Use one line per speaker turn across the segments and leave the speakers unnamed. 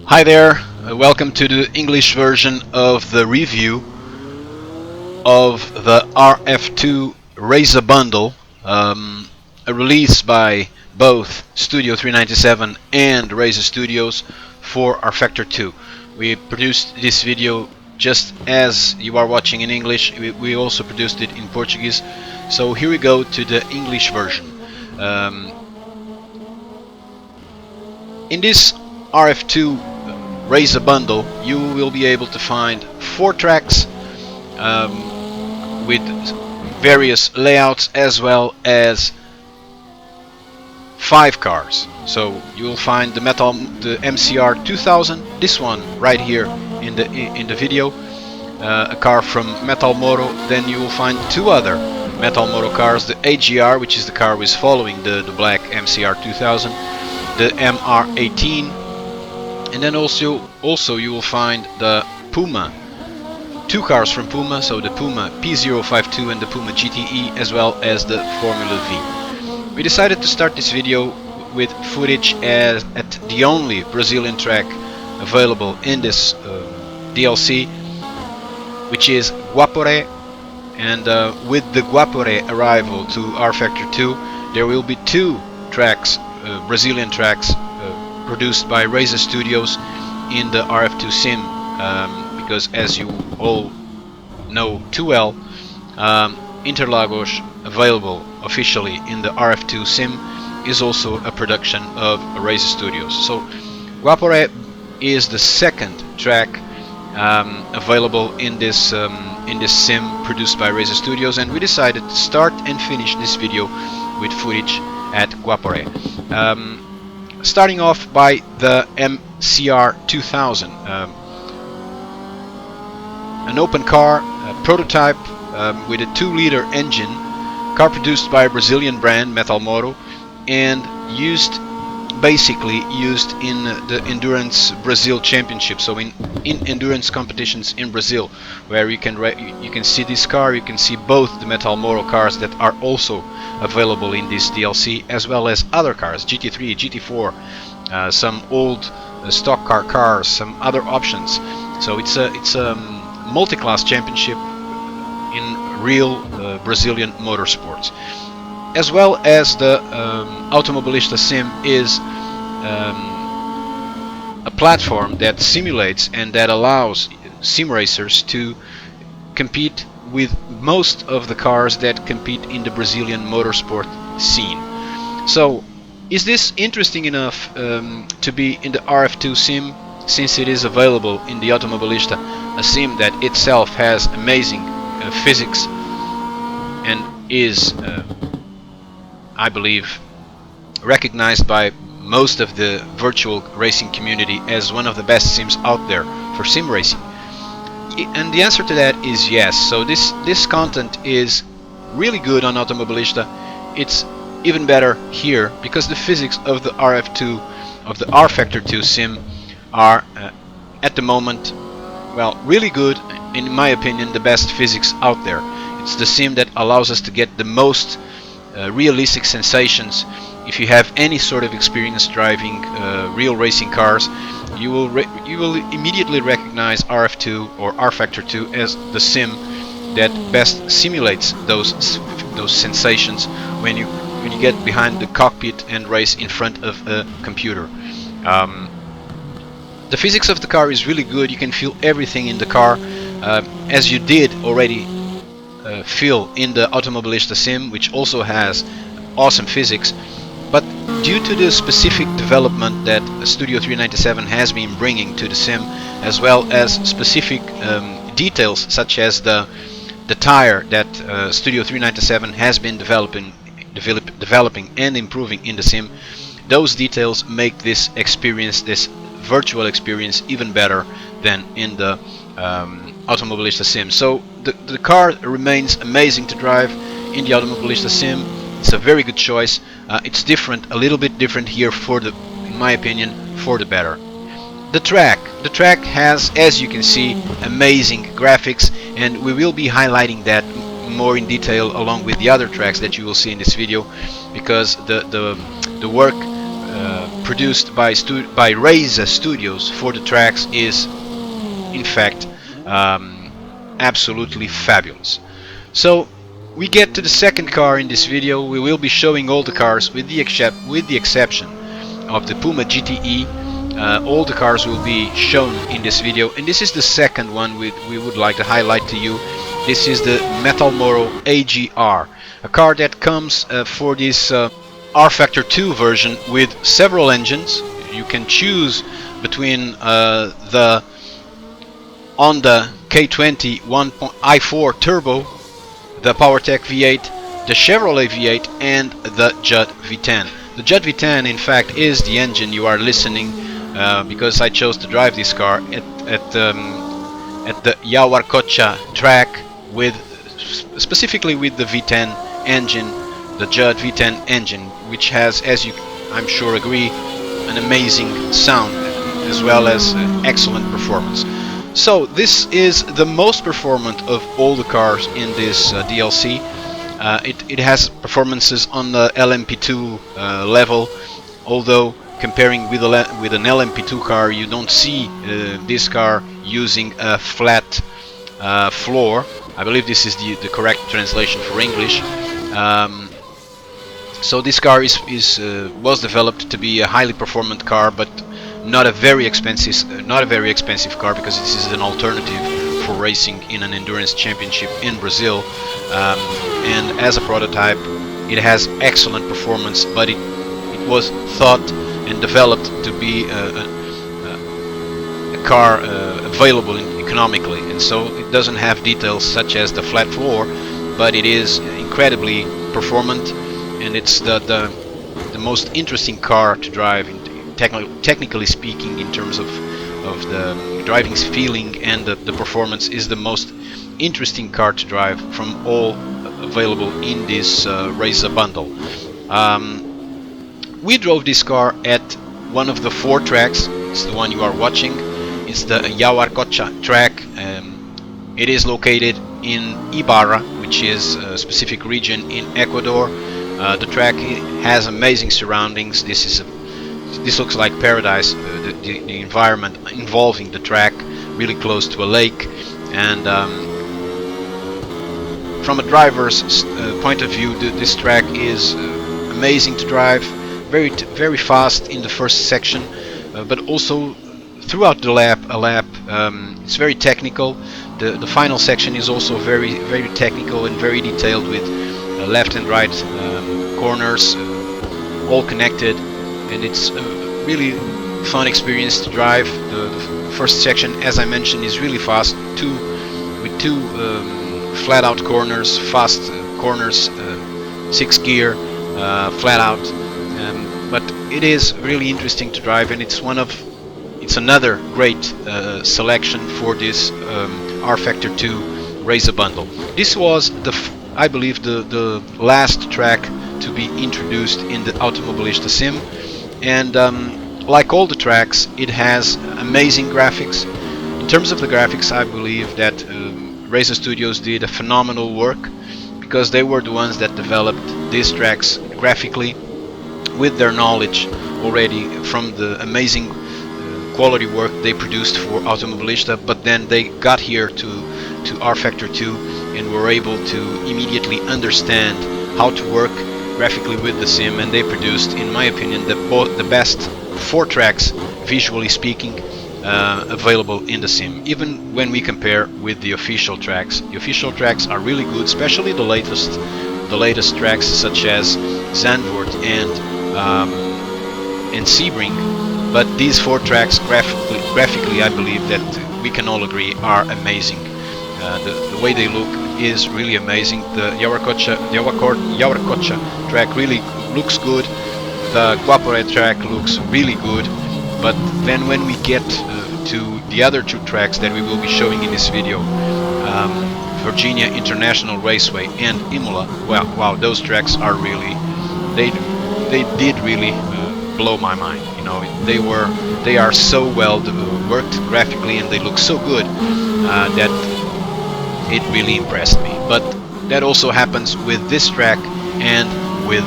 Hi there, welcome to the English version of the review of the RF2 REIZA bundle, a release by both Studio 397 and REIZA Studios for rFactor 2. We produced this video just as you are watching in English. We also produced it in Portuguese. So here we go to the English version. In this RF2 REIZA bundle, you will be able to find 4 tracks with various layouts, as well as 5 cars. So you will find the MCR 2000, this one right here in the video, a car from Metal Moto. Then you will find 2 other Metal Moto cars, the AGR, which is the car which is following the black MCR 2000, the MR18, and then also you will find the Puma, 2 cars from Puma, so the Puma P052 and the Puma GTE, as well as the Formula V. We decided to start this video with footage at the only Brazilian track available in this DLC, which is Guaporé, and with the Guaporé arrival to rFactor 2, there will be 2 tracks, Brazilian tracks, produced by REIZA Studios in the RF2 sim, because as you all know too well, Interlagos, available officially in the RF2 sim, is also a production of REIZA Studios. So Guaporé is the 2nd track available in this sim produced by REIZA Studios, and we decided to start and finish this video with footage at Guaporé. Starting off by the MCR 2000, an open car, a prototype with a 2-liter engine, car produced by a Brazilian brand, Metal Moto, and basically used in the Endurance Brazil Championship, so in endurance competitions in Brazil, where you can see this car. You can see both the Metal Moto cars that are also available in this DLC, as well as other cars, GT3, GT4, some old stock cars, some other options. So it's a multi-class championship in real Brazilian motorsports. As well as the Automobilista sim is a platform that simulates and that allows sim racers to compete with most of the cars that compete in the Brazilian motorsport scene. So is this interesting enough to be in the RF2 sim, since it is available in the Automobilista, a sim that itself has amazing physics and is I believe recognized by most of the virtual racing community as one of the best sims out there for sim racing? And the answer to that is yes. So this content is really good on Automobilista. It's even better here because the physics of the RF2, of the rFactor 2 sim, are at the moment, well, really good. In my opinion, the best physics out there. It's the sim that allows us to get the most realistic sensations. If you have any sort of experience driving real racing cars, you will immediately recognize RF2 or rFactor 2 as the sim that best simulates those sensations when you get behind the cockpit and race in front of a computer. The physics of the car is really good. You can feel everything in the car, as you did already feel in the Automobilista sim, which also has awesome physics. But due to the specific development that Studio 397 has been bringing to the sim, as well as specific details such as the tire that Studio 397 has been developing and improving in the sim, those details make this experience, this virtual experience, even better than in the Automobilista sim. So the car remains amazing to drive in the Automobilista sim. It's a very good choice. It's different, a little bit different here in my opinion, for the better. The track has, as you can see, amazing graphics, and we will be highlighting that more in detail along with the other tracks that you will see in this video, because the work produced by REIZA Studios for the tracks is, in fact, absolutely fabulous. So we get to the second car in this video. We will be showing all the cars with the exception of the Puma GTE. All the cars will be shown in this video, and this is the second one we would like to highlight to you. This is the Metal Moro AGR, a car that comes for this rFactor 2 version with several engines. You can choose between the Honda K20 i4 Turbo, the PowerTech V8, the Chevrolet V8, and the Judd V10. The Judd V10, in fact, is the engine you are listening because I chose to drive this car at the Yawarcocha track with specifically with the V10 engine, the Judd V10 engine, which has, as you I'm sure agree, an amazing sound as well as excellent performance. So this is the most performant of all the cars in this DLC. It has performances on the LMP2 level, although comparing with an LMP2 car, you don't see this car using a flat floor. I believe this is the correct translation for English. So this car was developed to be a highly performant car, but not a very expensive car, because this is an alternative for racing in an endurance championship in Brazil. And as a prototype, it has excellent performance, but it was thought and developed to be a car available economically, and so it doesn't have details such as the flat floor, but it is incredibly performant, and it's the most interesting car to drive, technically speaking, in terms of the driving feeling, and the performance is the most interesting car to drive from all available in this REIZA bundle. We drove this car at one of the 4 tracks. It's the one you are watching. It's the Yawarcocha track. It is located in Ibarra, which is a specific region in Ecuador. The track has amazing surroundings. This looks like paradise. The environment involving the track, really close to a lake, and from a driver's point of view, this track is amazing to drive. Very fast in the first section, but also throughout the lap. It's very technical. The final section is also very technical and very detailed, with left and right corners all connected, and it's a really fun experience to drive. The first section, as I mentioned, is really fast, with two flat-out corners, fast corners, 6 gear, flat out. But it is really interesting to drive, and it's another great selection for this rFactor 2 REIZA bundle. This was I believe the last track to be introduced in the Automobilista sim, and like all the tracks, it has amazing graphics. In terms of the graphics, I believe that REIZA Studios did a phenomenal work, because they were the ones that developed these tracks graphically with their knowledge already from the amazing quality work they produced for Automobilista, but then they got here to rFactor 2 and were able to immediately understand how to work graphically with the sim, and they produced, in my opinion, the best 4 tracks, visually speaking, available in the sim. Even when we compare with the official tracks, are really good, especially the latest tracks such as Zandvoort and Sebring. But these 4 tracks graphically, I believe that we can all agree, are amazing. The way they look is really amazing. The Yawarcocha track really looks good. The Guaporé track looks really good. But then when we get to the other 2 tracks that we will be showing in this video, Virginia International Raceway and Imola, wow, those tracks are really, they did really blow my mind. You know, they are so well worked graphically, and they look so good that it really impressed me. But that also happens with this track and with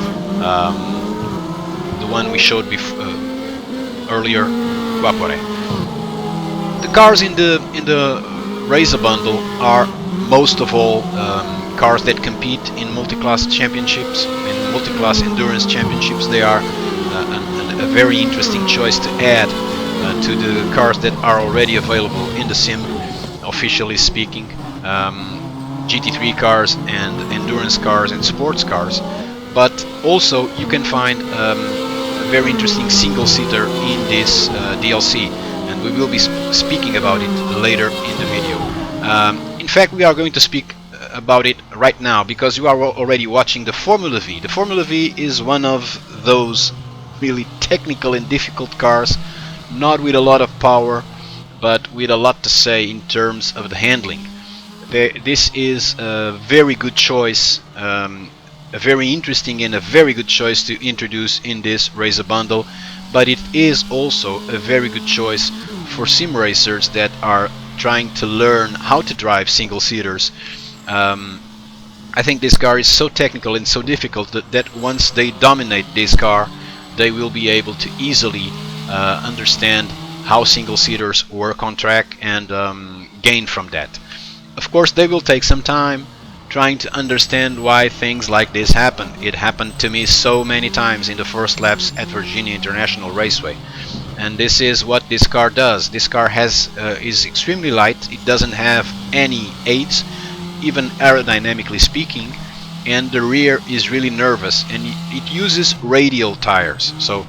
the one we showed earlier, Guapore. The cars in the REIZA bundle are most of all cars that compete in multi-class championships, in multi-class endurance championships. They are a very interesting choice to add to the cars that are already available in the sim, officially speaking. GT3 cars and endurance cars and sports cars, but also you can find a very interesting single-seater in this DLC, and we will be speaking about it later in the video. In fact, we are going to speak about it right now because you are already watching the Formula V. The Formula V is one of those really technical and difficult cars, not with a lot of power, but with a lot to say in terms of the handling. This is a very good choice, a very interesting and a very good choice to introduce in this REIZA bundle, but it is also a very good choice for sim racers that are trying to learn how to drive single-seaters. I think this car is so technical and so difficult that once they dominate this car, they will be able to easily understand how single-seaters work on track and gain from that. Of course, they will take some time trying to understand why things like this happen. It happened to me so many times in the first laps at Virginia International Raceway, and this is what this car does. This car is extremely light. It doesn't have any aids, even aerodynamically speaking, and the rear is really nervous, and it uses radial tires. So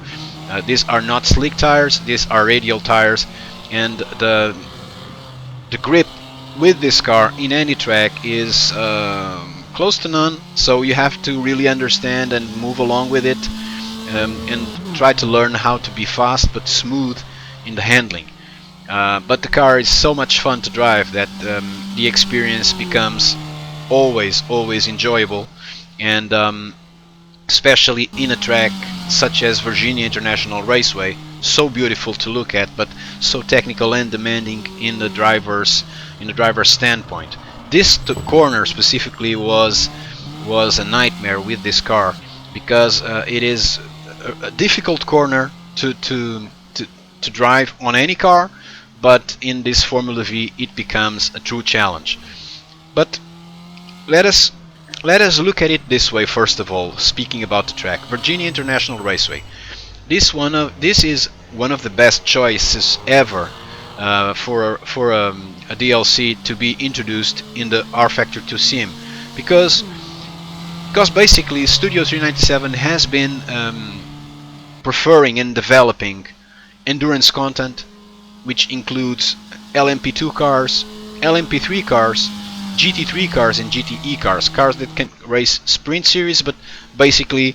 these are not slick tires, these are radial tires, and the grip with this car in any track is close to none, so you have to really understand and move along with it, and try to learn how to be fast but smooth in the handling. But the car is so much fun to drive that the experience becomes always enjoyable, and especially in a track such as Virginia International Raceway, so beautiful to look at, but so technical and demanding in the driver's standpoint. This corner specifically was a nightmare with this car, because it is a difficult corner to drive on any car, but in this Formula V it becomes a true challenge. But let us look at it this way. First of all, speaking about the track, Virginia International Raceway. This is one of the best choices ever for a DLC to be introduced in the rFactor 2 sim, because basically Studio 397 has been preferring and developing endurance content, which includes LMP2 cars, LMP3 cars, GT3 cars and GTE cars that can race sprint series, but basically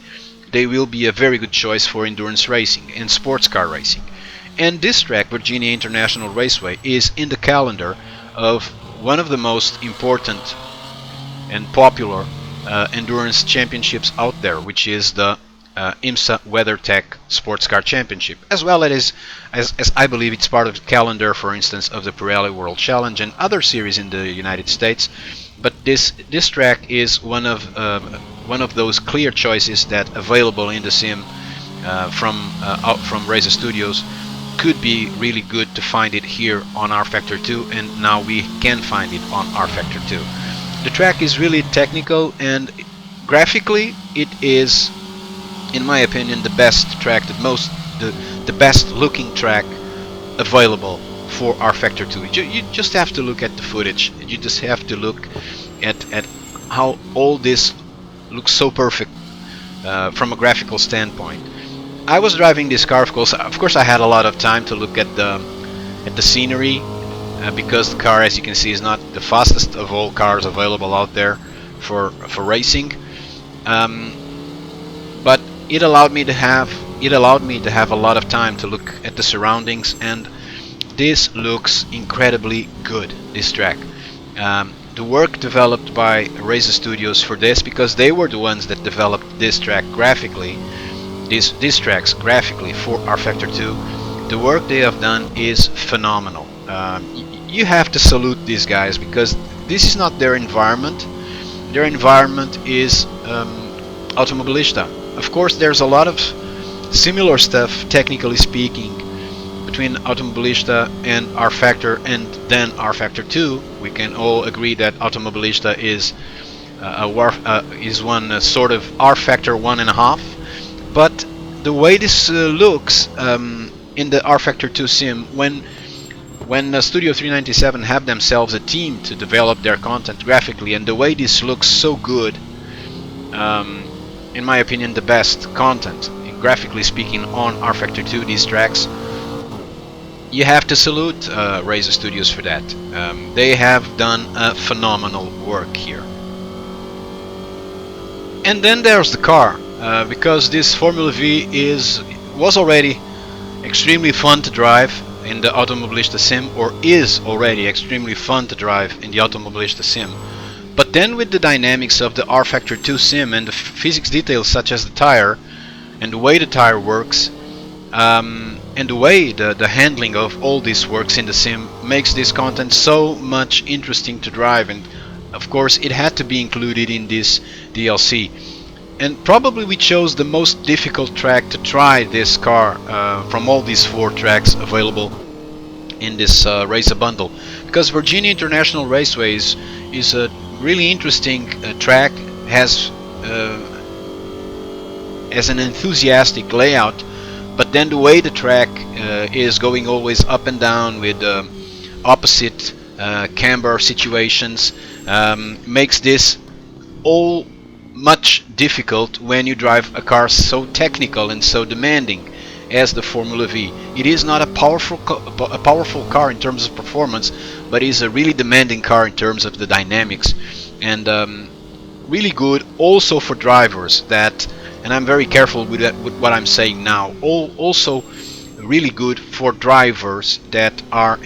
they will be a very good choice for endurance racing and sports car racing. And this track, Virginia International Raceway, is in the calendar of one of the most important and popular endurance championships out there, which is the IMSA WeatherTech Sports Car Championship, as well as I believe it's part of the calendar, for instance, of the Pirelli World Challenge and other series in the United States. But this track is one of those clear choices that available in the sim from REIZA Studios. Could be really good to find it here on rFactor 2, and now we can find it on rFactor 2. The track is really technical, and graphically it is, in my opinion, the best track, the best looking track available for rFactor 2. You just have to look at the footage. You just have to look at how all this looks so perfect from a graphical standpoint. I was driving this car, of course I had a lot of time to look at the scenery, because the car, as you can see, is not the fastest of all cars available out there for racing. But it allowed me to have a lot of time to look at the surroundings, and this looks incredibly good, this track. The work developed by REIZA Studios for this, because they were the ones that developed this track graphically, these tracks graphically for rFactor 2, the work they have done is phenomenal. You have to salute these guys, because this is not their environment. Their environment is Automobilista. Of course, there's a lot of similar stuff, technically speaking, between Automobilista and rFactor, and then rFactor 2. We can all agree that Automobilista is one sort of rFactor 1.5. But the way this looks in the rFactor 2 sim, when Studio 397 have themselves a team to develop their content graphically, and the way this looks so good, in my opinion, the best content, graphically speaking, on rFactor 2, these tracks, you have to salute REIZA Studios for that. They have done a phenomenal work here. And then there's the car, because this Formula V was already extremely fun to drive in the Automobilista sim, or is already extremely fun to drive in the Automobilista sim. But then with the dynamics of the rFactor 2 sim and the physics details such as the tire and the way the tire works, and the way the handling of all this works in the sim, makes this content so much interesting to drive, and of course it had to be included in this DLC. And probably we chose the most difficult track to try this car from all these 4 tracks available in this REIZA bundle, because Virginia International Raceway is a really interesting track, has an enthusiastic layout, but then the way the track is going always up and down with opposite camber situations makes this all much difficult when you drive a car so technical and so demanding as the Formula V. It is not a powerful car in terms of performance, but is a really demanding car in terms of the dynamics, and really good also for drivers that, and I'm very careful with what I'm saying now, also really good for drivers that are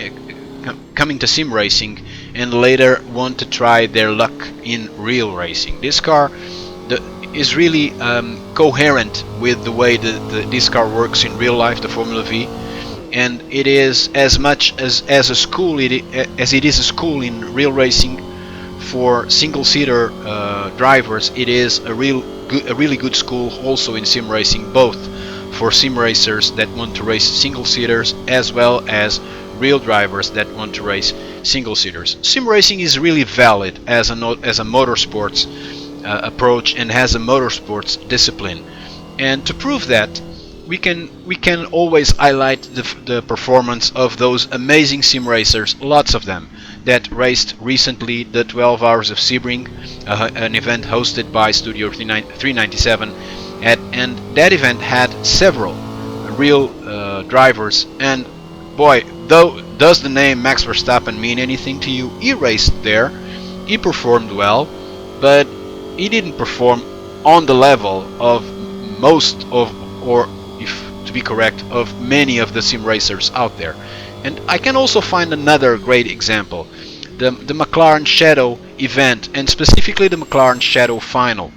coming to sim racing and later want to try their luck in real racing. This car is really coherent with the way this car works in real life, the Formula V, and it is as much as a school as it is a school in real racing for single-seater drivers. It is a really good school also in sim racing, both for sim racers that want to race single-seaters as well as real drivers that want to race single-seaters. Sim racing is really valid as a motorsports approach and has a motorsports discipline, and to prove that, we can always highlight the performance of those amazing sim racers, lots of them, that raced recently the 12 Hours of Sebring, an event hosted by Studio 397, and that event had several real drivers, and boy, does the name Max Verstappen mean anything to you? He raced there, he performed well, but he didn't perform on the level of most of, or if to be correct, of many of the sim racers out there. And I can also find another great example, the McLaren Shadow event, and specifically the McLaren Shadow final,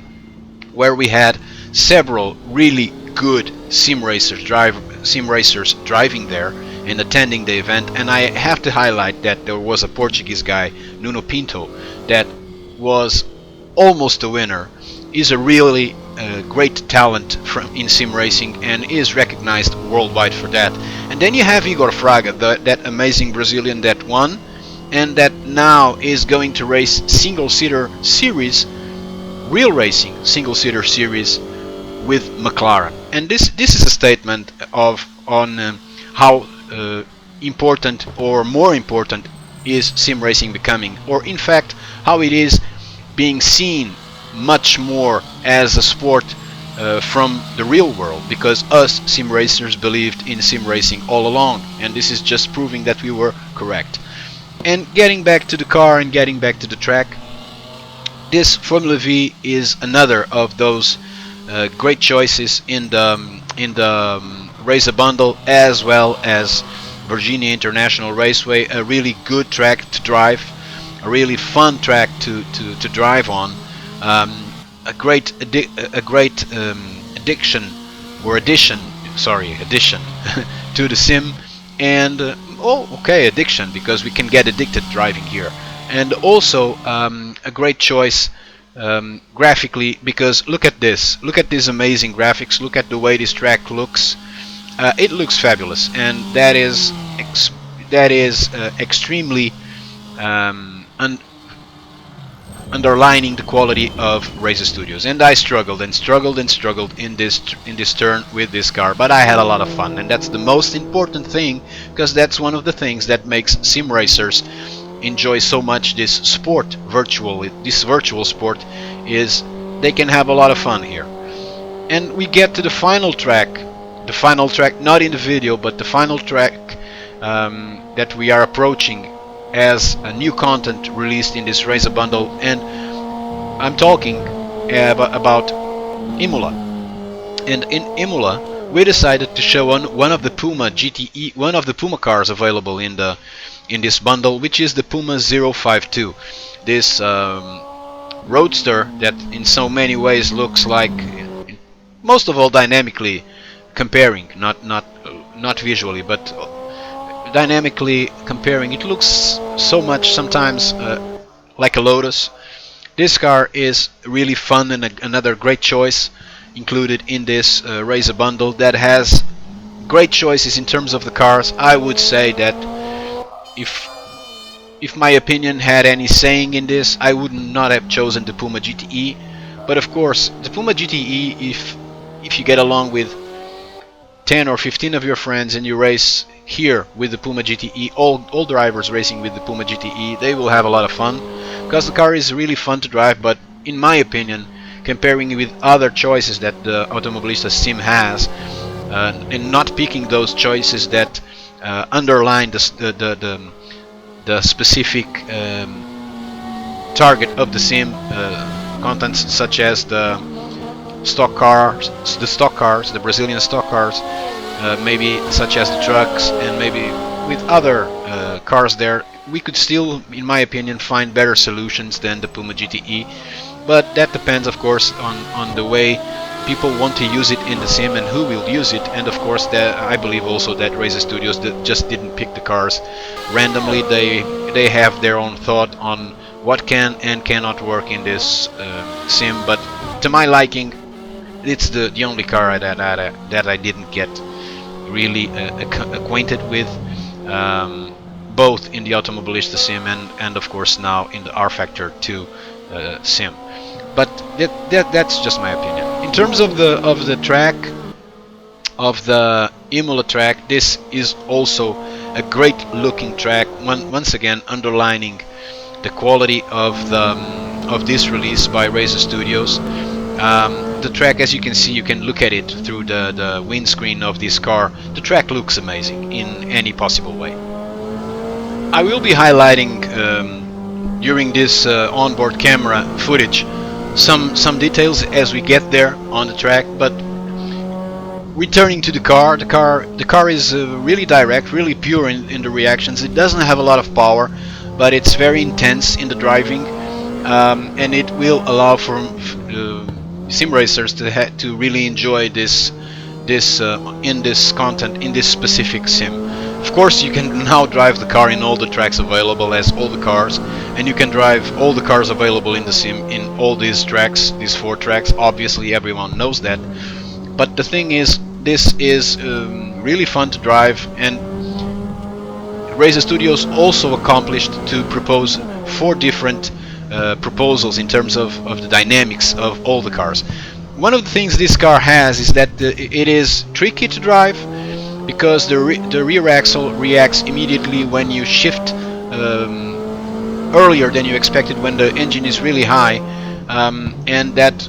where we had several really good sim racers driving there and attending the event. And I have to highlight that there was a Portuguese guy, Nuno Pinto, that was almost a winner. Is a really great talent in sim racing and is recognized worldwide for that. And then you have Igor Fraga, that amazing Brazilian that won and that now is going to race single-seater series, real racing single-seater series with McLaren. And this is a statement on how important, or more important, is sim racing becoming, or in fact how it is being seen much more as a sport from the real world, because us sim racers believed in sim racing all along, and this is just proving that we were correct. And getting back to the car and getting back to the track, this Formula V is another of those great choices in the REIZA bundle, as well as Virginia International Raceway, a really good track to drive, a really fun track to drive on, a great addition to the sim, and addiction, because we can get addicted driving here, and also a great choice graphically, because look at these amazing graphics, look at the way this track looks. It looks fabulous, and that is extremely underlining the quality of REIZA Studios. And I struggled and struggled and struggled in this turn with this car, but I had a lot of fun, and that's the most important thing, because that's one of the things that makes sim racers enjoy so much this sport, this virtual sport, is they can have a lot of fun here. And we get to the final track, not in the video, but the final track that we are approaching as a new content released in this REIZA bundle, and I'm talking about Imola. And in Imola, we decided to show one of the Puma GTE, one of the Puma cars available in this bundle, which is the Puma 052. This roadster that in so many ways looks like, most of all dynamically comparing, not visually, but dynamically comparing, it looks so much sometimes like a Lotus. This car is really fun, and another great choice included in this REIZA bundle that has great choices in terms of the cars. I would say that if my opinion had any saying in this, I would not have chosen the Puma GTE. But of course, the Puma GTE, if you get along with 10 or 15 of your friends and you race here with the Puma GTE, all drivers racing with the Puma GTE, they will have a lot of fun, because the car is really fun to drive. But in my opinion, comparing with other choices that the Automobilista sim has, and not picking those choices that underline the specific target of the sim, contents such as the stock cars, the Brazilian stock cars, maybe such as the trucks, and maybe with other cars there, we could still, in my opinion, find better solutions than the Puma GTE. But that depends, of course, on the way people want to use it in the sim and who will use it. And of course, I believe also that REIZA Studios just didn't pick the cars randomly. They have their own thought on what can and cannot work in this sim. But to my liking, it's the only car that I didn't get really acquainted with, both in the Automobilista sim and of course now in the rFactor 2 sim. But that's just my opinion. In terms of the track, of the Imola track, this is also a great looking track, once again underlining the quality of this release by REIZA Studios. The track, as you can see, you can look at it through the windscreen of this car. The track looks amazing in any possible way. I will be highlighting during this onboard camera footage some details as we get there on the track. But returning to the car is really direct, really pure in the reactions. It doesn't have a lot of power, but it's very intense in the driving, and it will allow for sim racers to really enjoy this content in this specific sim. Of course, you can now drive the car in all the tracks available as all the cars, and you can drive all the cars available in the sim in all these tracks, these 4 tracks. Obviously, everyone knows that. But the thing is, this is really fun to drive, and REIZA Studios also accomplished to propose 4 different proposals in terms of the dynamics of all the cars. One of the things this car has is that it is tricky to drive, because the rear axle reacts immediately when you shift earlier than you expected, when the engine is really high, and that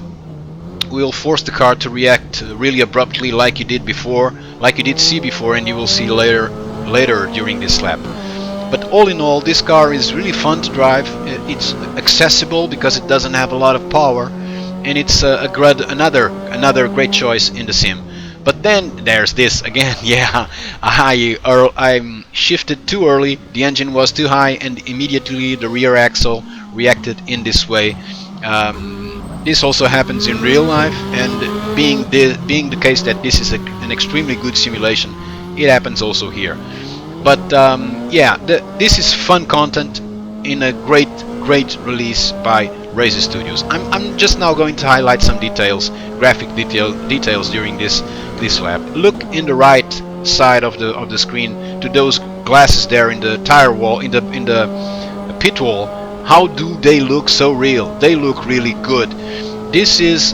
will force the car to react really abruptly, like you did see before, and you will see later during this lap. But all in all, this car is really fun to drive. It's accessible because it doesn't have a lot of power, and it's another great choice in the sim. But then there's this again. Yeah, I shifted too early, the engine was too high, and immediately the rear axle reacted in this way. This also happens in real life, and being the case that this is an extremely good simulation, it happens also here. But yeah, this is fun content in a great release by REIZA Studios. I'm just now going to highlight some details, graphic details during this lap. Look in the right side of the screen to those glasses there in the tire wall, in the pit wall. How do they look so real? They look really good. This is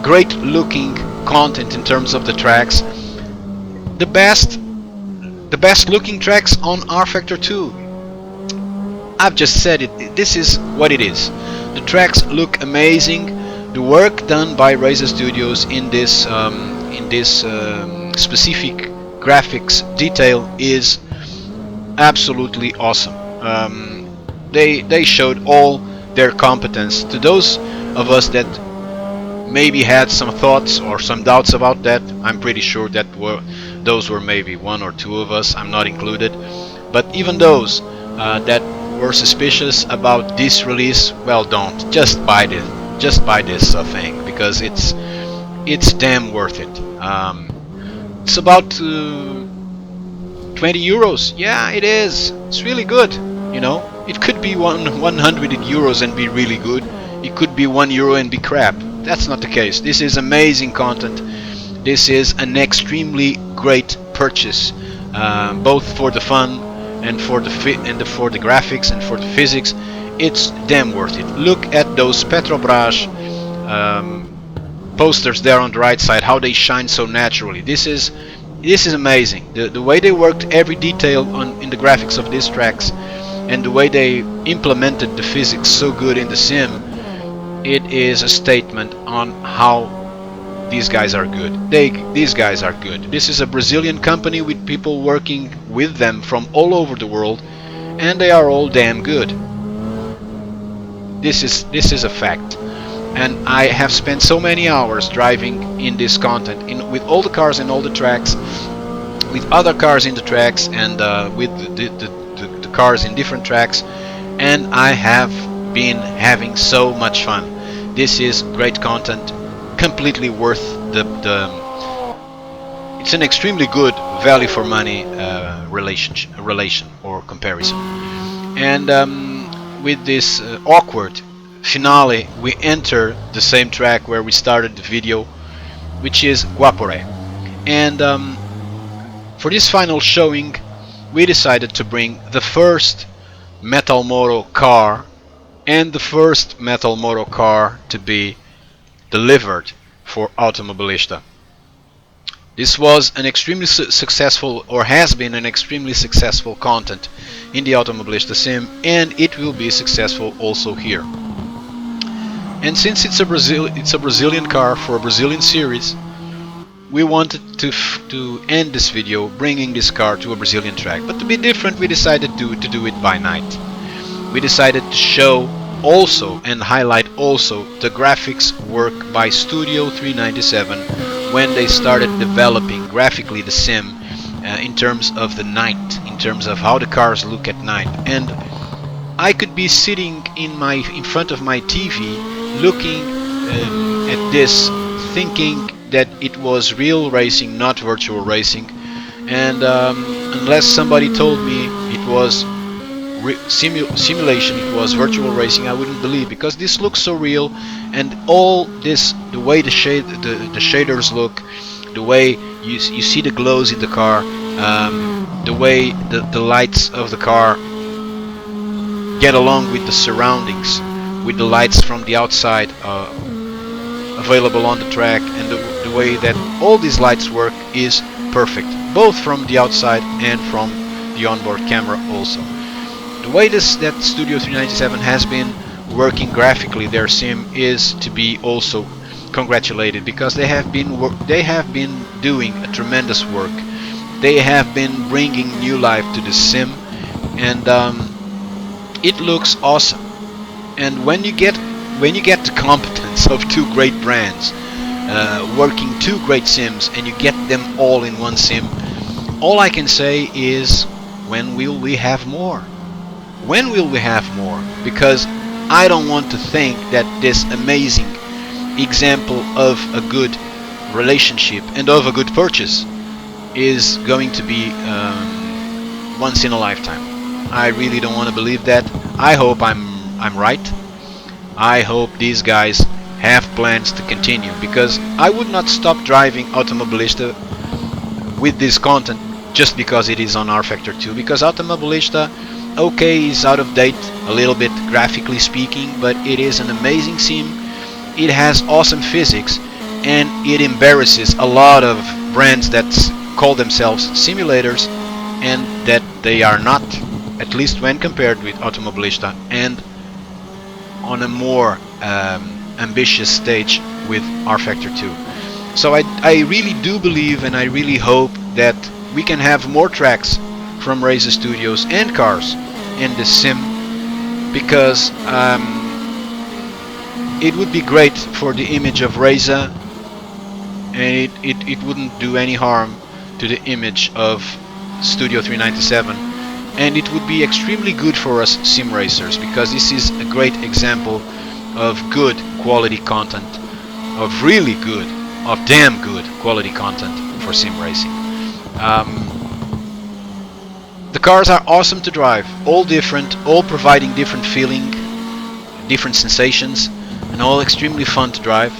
great looking content in terms of the tracks. The best looking tracks on rFactor 2. I've just said it. This is what it is. The tracks look amazing. The work done by REIZA Studios in this specific graphics detail is absolutely awesome. They showed all their competence. To those of us that maybe had some thoughts or some doubts about that, I'm pretty sure that those were maybe one or two of us, I'm not included, but even those that were suspicious about this release, well, don't. Just buy this thing, because it's damn worth it. It's about 20 euros. Yeah, it is. It's really good. You know, it could be 100 euros and be really good. It could be €1 and be crap. That's not the case. This is amazing content. This is an extremely great purchase, both for the fun and for the for the graphics and for the physics. It's damn worth it. Look at those Petrobras posters there on the right side, how they shine so naturally. This is amazing. The way they worked every detail in the graphics of these tracks, and the way they implemented the physics so good in the sim, it is a statement on how these guys are good. These guys are good. This is a Brazilian company with people working with them from all over the world, and they are all damn good. This is a fact. And I have spent so many hours driving in this content, with all the cars and all the tracks, with other cars in the tracks, and with the cars in different tracks, and I have been having so much fun. This is great content, completely worth it's an extremely good value for money relation or comparison. And with this awkward finale, we enter the same track where we started the video, which is Guaporé. And for this final showing, we decided to bring the first Metal Moto car and the first Metal Moto car to be delivered for Automobilista. This was an extremely successful, or has been an extremely successful content in the Automobilista sim, and it will be successful also here. And since it's a Brazilian car for a Brazilian series, we wanted to end this video bringing this car to a Brazilian track. But to be different, we decided to do it by night. We decided to show also and highlight also the graphics work by Studio 397 when they started developing graphically the sim in terms of the night, in terms of how the cars look at night. And I could be sitting in front of my TV looking at this, thinking that it was real racing, not virtual racing, and unless somebody told me it was simulation, it was virtual racing, I wouldn't believe, because this looks so real. And all this, the way the shaders look, the way you see the glows in the car, the way the lights of the car get along with the surroundings, with the lights from the outside available on the track, and the way that all these lights work is perfect, both from the outside and from the onboard camera also. The way that Studio 397 has been working graphically their sim is to be also congratulated, because they have been doing a tremendous work. They have been bringing new life to the sim, and it looks awesome. And when you get the competence of two great brands working two great sims, and you get them all in one sim, all I can say is, when will we have more? When will we have more? Because I don't want to think that this amazing example of a good relationship and of a good purchase is going to be once in a lifetime. I really don't want to believe that. I hope I'm right. I hope these guys have plans to continue, because I would not stop driving Automobilista with this content just because it is on rFactor 2, because Automobilista, okay, is out of date a little bit graphically speaking, but it is an amazing sim. It has awesome physics, and it embarrasses a lot of brands that call themselves simulators and that they are not, at least when compared with Automobilista, and on a more ambitious stage with rFactor 2. So I really do believe, and I really hope that we can have more tracks from REIZA Studios and cars in the sim, because it would be great for the image of REIZA, and it wouldn't do any harm to the image of Studio 397, and it would be extremely good for us sim racers, because this is a great example of good quality content, of really good, of damn good quality content for sim racing. The cars are awesome to drive, all different, all providing different feeling, different sensations, and all extremely fun to drive.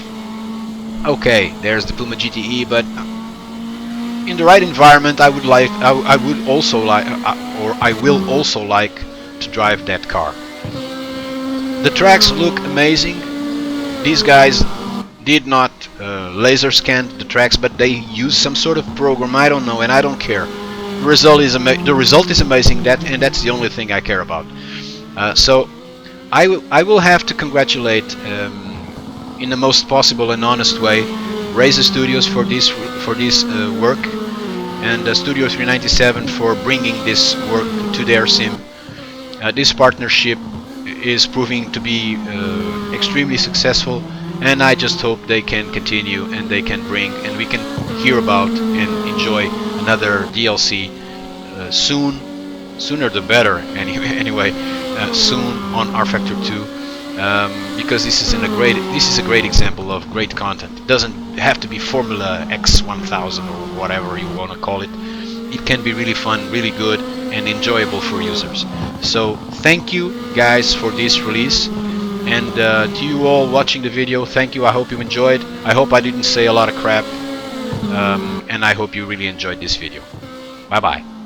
Okay, there's the Puma GTE, but in the right environment, I will also like to drive that car. The tracks look amazing. These guys did not laser scan the tracks, but they use some sort of program, I don't know, and I don't care. The result is amazing, and that's the only thing I care about. So I will have to congratulate, in the most possible and honest way, REIZA Studios for this work, and Studio 397 for bringing this work to their sim. This partnership is proving to be extremely successful, and I just hope they can continue, and they can bring, and we can hear about and enjoy another DLC sooner the better. Anyway, soon on rFactor 2, because this is a great example of great content. It doesn't have to be Formula X 1000 or whatever you want to call it. It can be really fun, really good, and enjoyable for users. So thank you guys for this release, and to you all watching the video, thank you. I hope you enjoyed. I hope I didn't say a lot of crap, and I hope you really enjoyed this video. Bye bye.